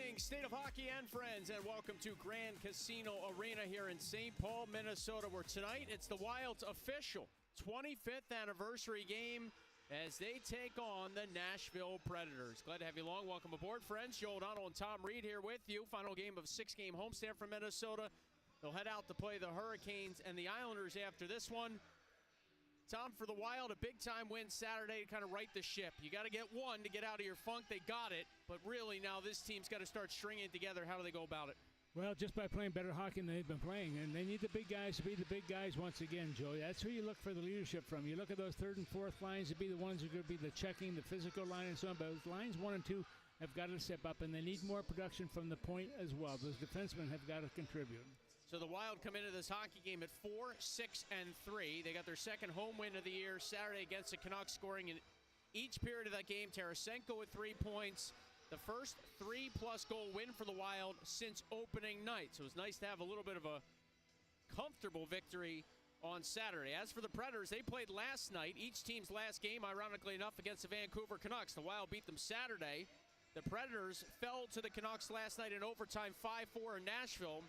Greetings, State of Hockey and friends, and welcome to Grand Casino Arena here in St. Paul, Minnesota, where tonight it's the Wild's official 25th anniversary game as they take on the Nashville Predators. Glad to have you along. Welcome aboard, friends. Joe O'Donnell and Tom Reed here with you. Final game of a 6-game homestand for Minnesota. They'll head out to play the Hurricanes and the Islanders after this one. Tom, for the Wild, a big-time win Saturday to kind of right the ship. You got to get one to get out of your funk. They got it, but really now this team's got to start stringing it together. How do they go about it? Well, just by playing better hockey than they've been playing, and they need the big guys to be the big guys once again, Joey. That's who you look for the leadership from. You look at those third and fourth lines to be the ones who are going to be the checking, the physical line, and so on. But lines 1 and 2 have got to step up, and they need more production from the point as well. Those defensemen have got to contribute. So the Wild come into this hockey game at 4-6-3. They got their second home win of the year Saturday against the Canucks, scoring in each period of that game. Tarasenko with 3 points. The first 3+ goal win for the Wild since opening night. So it's nice to have a little bit of a comfortable victory on Saturday. As for the Predators, they played last night, each team's last game, ironically enough, against the Vancouver Canucks. The Wild beat them Saturday. The Predators fell to the Canucks last night in overtime 5-4 in Nashville.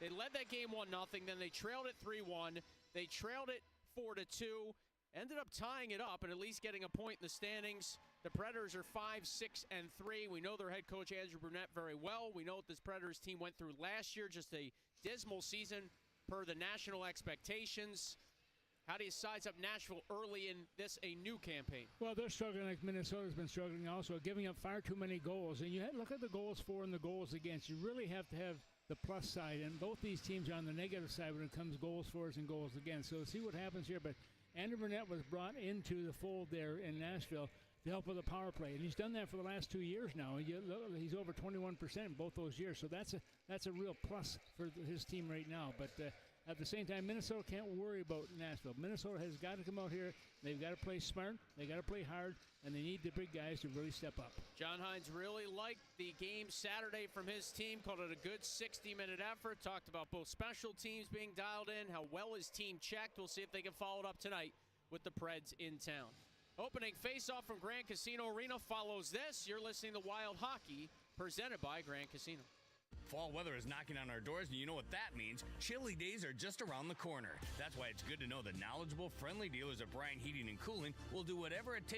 They led that game 1-0, then they trailed it 3-1. They trailed it 4-2, ended up tying it up and at least getting a point in the standings. The Predators are 5-6-3. We know their head coach, Andrew Brunette, very well. We know what this Predators team went through last year, just a dismal season per the national expectations. How do you size up Nashville early in this, a new campaign? Well, they're struggling like Minnesota's been struggling also, giving up far too many goals. And you look at the goals for and the goals against. You really have to have the plus side, and both these teams are on the negative side when it comes goals for and goals against. So see what happens here. But Andrew Brunette was brought into the fold there in Nashville to help with the power play, and he's done that for the last 2 years now. He's over 21% in both those years, so that's a real plus for his team right now. But at the same time, Minnesota can't worry about Nashville. Minnesota has got to come out here. They've got to play smart. They got to play hard, and they need the big guys to really step up. John Hynes really liked the game Saturday from his team, called it a good 60-minute effort, talked about both special teams being dialed in, how well his team checked. We'll see if they can follow it up tonight with the Preds in town. Opening face-off from Grand Casino Arena follows this. You're listening to Wild Hockey, presented by Grand Casino. Fall weather is knocking on our doors, and you know what that means. Chilly days are just around the corner. That's why it's good to know the knowledgeable, friendly dealers at Bryan Heating and Cooling will do whatever it takes